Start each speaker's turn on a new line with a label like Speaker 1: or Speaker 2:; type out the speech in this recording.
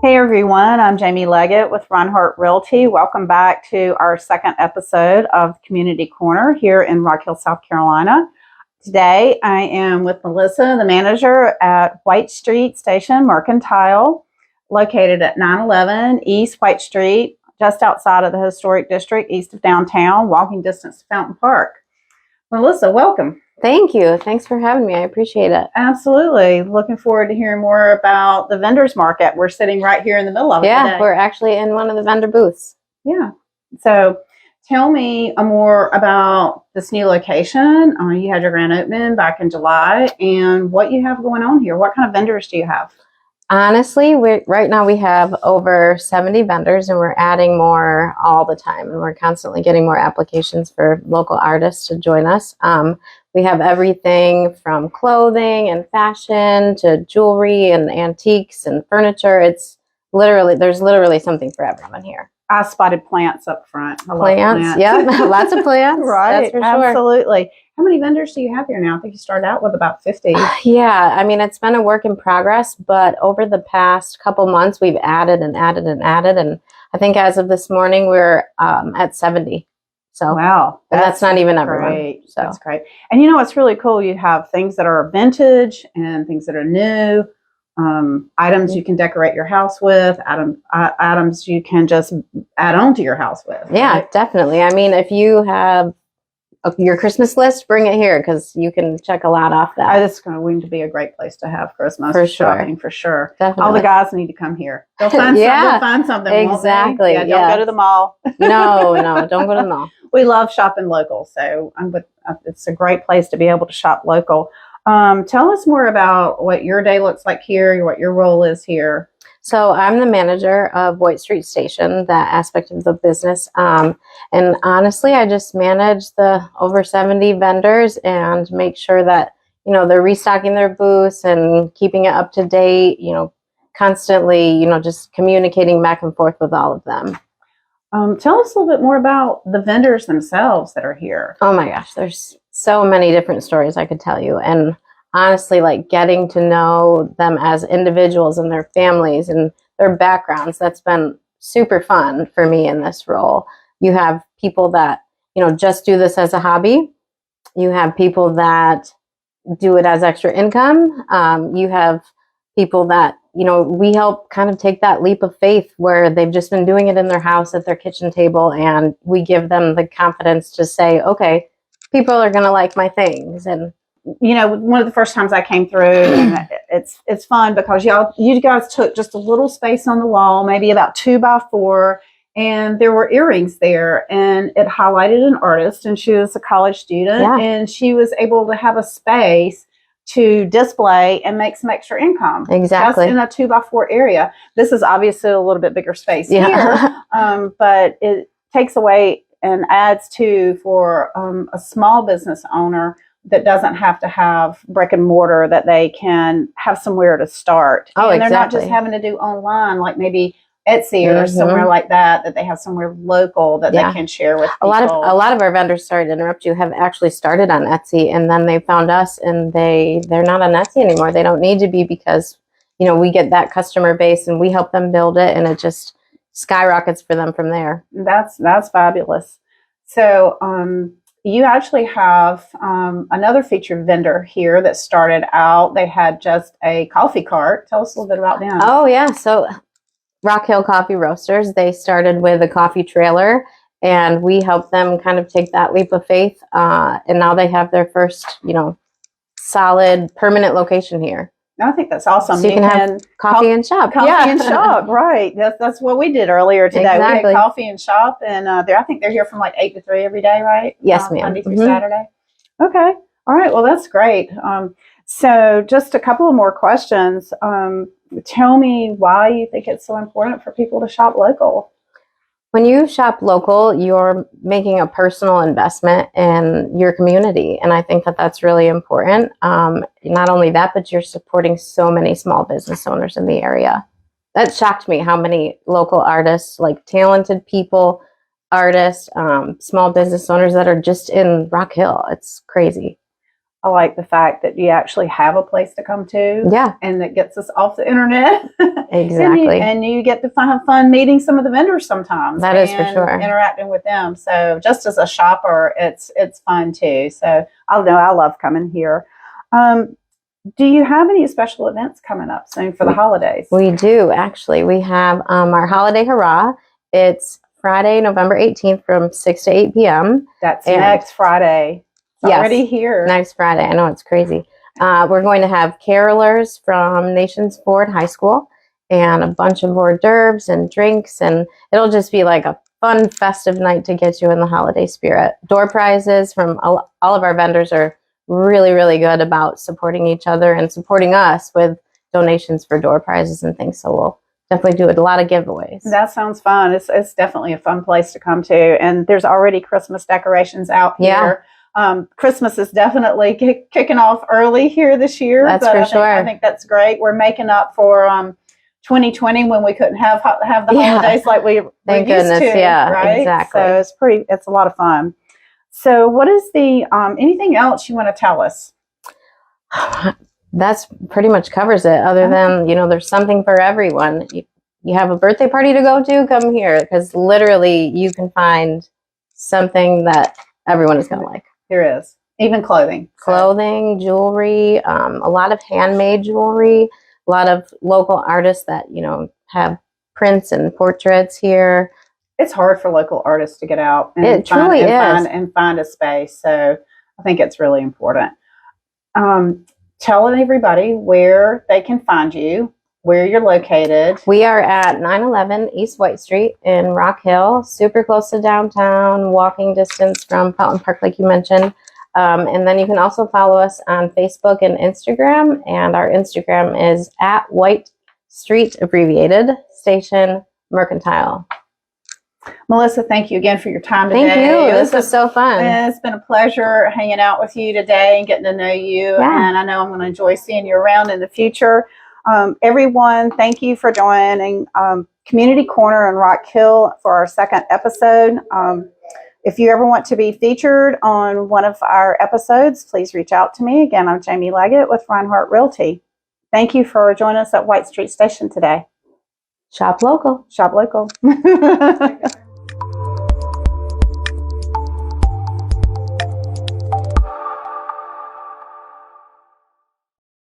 Speaker 1: Hey everyone, I'm Jamie Leggett with Rinehart Realty. Welcome back to our second episode of Community Corner here in Rock Hill, South Carolina. Today I am with Melissa, the manager at White Street Station Mercantile, located at 911 East White Street, just outside of the historic district, east of downtown, walking distance to Fountain Park. Melissa, welcome.
Speaker 2: Thank you. Thanks for having me. I appreciate it.
Speaker 1: Absolutely. Looking forward to hearing more about the vendors market. We're sitting right here in the middle of it today.
Speaker 2: We're actually in one of the vendor booths.
Speaker 1: Yeah. So tell me more about this new location. You had your grand opening back in July, and what you have going on here. What kind of vendors do you have?
Speaker 2: Honestly, right now we have over 70 vendors, and we're adding more all the time. And we're constantly getting more applications for local artists to join us. We have everything from clothing and fashion to jewelry and antiques and furniture. There's literally something for everyone here.
Speaker 1: I spotted plants up front. I love
Speaker 2: plants. Yeah, lots of plants.
Speaker 1: Right,
Speaker 2: that's for sure.
Speaker 1: Absolutely. How many vendors do you have here now? I think you started out with about 50.
Speaker 2: Yeah, I mean, it's been a work in progress, but over the past couple months, we've added and added and added. And I think as of this morning, we're at 70. So
Speaker 1: wow,
Speaker 2: that's not even everyone.
Speaker 1: Great. So that's great. And you know, it's really cool. You have things that are vintage and things that are new. Items you can decorate your house with, items you can just add on to your house with.
Speaker 2: Yeah,
Speaker 1: right?
Speaker 2: Definitely. I mean, if you have your Christmas list, bring it here because you can check a lot off that.
Speaker 1: It's going to be a great place to have Christmas shopping for sure.
Speaker 2: Definitely.
Speaker 1: All the guys need to come here. They'll find something.
Speaker 2: Exactly.
Speaker 1: Yeah, don't go to the mall.
Speaker 2: No, don't go to the mall.
Speaker 1: We love shopping local, so it's a great place to be able to shop local. Tell us more about what your day looks like here, what your role is here.
Speaker 2: So I'm the manager of White Street Station, that aspect of the business. And honestly, I just manage the over 70 vendors and make sure that, they're restocking their booths and keeping it up to date, constantly, just communicating back and forth with all of them.
Speaker 1: Tell us a little bit more about the vendors themselves that are here.
Speaker 2: Oh my gosh, there's so many different stories I could tell you. And honestly, like getting to know them as individuals and their families and their backgrounds, that's been super fun for me in this role. You have people that, just do this as a hobby. You have people that do it as extra income. You have people that, we help kind of take that leap of faith where they've just been doing it in their house at their kitchen table, and we give them the confidence to say, okay, people are going to like my things. And
Speaker 1: one of the first times I came through, and it's fun because you guys took just a little space on the wall, maybe about 2 by 4, and there were earrings there, and it highlighted an artist, and she was a college student, and she was able to have a space to display and make some extra income.
Speaker 2: Exactly.
Speaker 1: Just in a 2 by 4 area. This is obviously a little bit bigger space here, but it takes away and adds to for a small business owner that doesn't have to have brick and mortar, that they can have somewhere to start. And they're not just having to do online, like maybe Etsy or somewhere like that they have somewhere local that they can share with people.
Speaker 2: A lot of our vendors, sorry to interrupt you, have actually started on Etsy, and then they found us, and they're not on Etsy anymore. They don't need to be because, we get that customer base and we help them build it, and it just skyrockets for them from there.
Speaker 1: That's fabulous. So you actually have another featured vendor here that started out. They had just a coffee cart. Tell us a little bit about them.
Speaker 2: Oh yeah, so Rock Hill Coffee Roasters, they started with a coffee trailer, and we helped them kind of take that leap of faith. And now they have their first, solid permanent location here.
Speaker 1: I think that's awesome.
Speaker 2: So you can have coffee and shop.
Speaker 1: Coffee and shop, right. That's what we did earlier today.
Speaker 2: Exactly.
Speaker 1: We had coffee and shop, and I think they're here from like 8 to 3 every day, right?
Speaker 2: Yes, ma'am.
Speaker 1: Monday through Saturday. Okay. All right. Well, that's great. So just a couple of more questions. Tell me why you think it's so important for people to shop local.
Speaker 2: When you shop local, you're making a personal investment in your community. And I think that that's really important. Not only that, but you're supporting so many small business owners in the area. That shocked me how many local artists, like talented people, artists, small business owners that are just in Rock Hill. It's crazy.
Speaker 1: I like the fact that you actually have a place to come to.
Speaker 2: Yeah.
Speaker 1: And that gets us off the internet.
Speaker 2: Exactly.
Speaker 1: and you get to have fun meeting some of the vendors sometimes.
Speaker 2: That is for sure.
Speaker 1: Interacting with them. So just as a shopper, it's fun too. So I know I love coming here. Do you have any special events coming up soon for the holidays?
Speaker 2: We do, actually. We have our Holiday Hurrah. It's Friday, November 18th from 6 to 8 p.m.
Speaker 1: That's next Friday. It's already here.
Speaker 2: Next Friday. I know, it's crazy. We're going to have carolers from Nations Ford High School and a bunch of hors d'oeuvres and drinks, and it'll just be like a fun, festive night to get you in the holiday spirit. Door prizes from all of our vendors are really, really good about supporting each other and supporting us with donations for door prizes and things. So we'll definitely do a lot of giveaways.
Speaker 1: That sounds fun. It's definitely a fun place to come to. And there's already Christmas decorations out here. Christmas is definitely kicking off early here this year.
Speaker 2: That's for sure.
Speaker 1: I think that's great. We're making up for 2020 when we couldn't have the holidays like we were
Speaker 2: Thank
Speaker 1: used
Speaker 2: goodness.
Speaker 1: to.
Speaker 2: Yeah,
Speaker 1: right?
Speaker 2: exactly.
Speaker 1: So it's a lot of fun. So what is the anything else you want to tell us?
Speaker 2: That's pretty much covers it, other than, there's something for everyone. You have a birthday party to go to, come here, because literally you can find something that everyone is going to like.
Speaker 1: There is. Even clothing.
Speaker 2: Clothing, jewelry, a lot of handmade jewelry, a lot of local artists that, have prints and portraits here.
Speaker 1: It's hard for local artists to get out and find a space. So I think it's really important. Telling everybody where they can find you, where you're located.
Speaker 2: We are at 911 East White Street in Rock Hill, super close to downtown, walking distance from Fountain Park, like you mentioned. And then you can also follow us on Facebook and Instagram. And our Instagram is at White Street, abbreviated, Station Mercantile.
Speaker 1: Melissa, thank you again for your time today.
Speaker 2: Thank you. This was so fun.
Speaker 1: It's been a pleasure hanging out with you today and getting to know you.
Speaker 2: Yeah.
Speaker 1: And I know I'm going to enjoy seeing you around in the future. Everyone, thank you for joining Community Corner in Rock Hill for our second episode. If you ever want to be featured on one of our episodes, please reach out to me. Again, I'm Jamie Leggett with Rinehart Realty. Thank you for joining us at White Street Station today.
Speaker 2: Shop local.
Speaker 1: Shop local.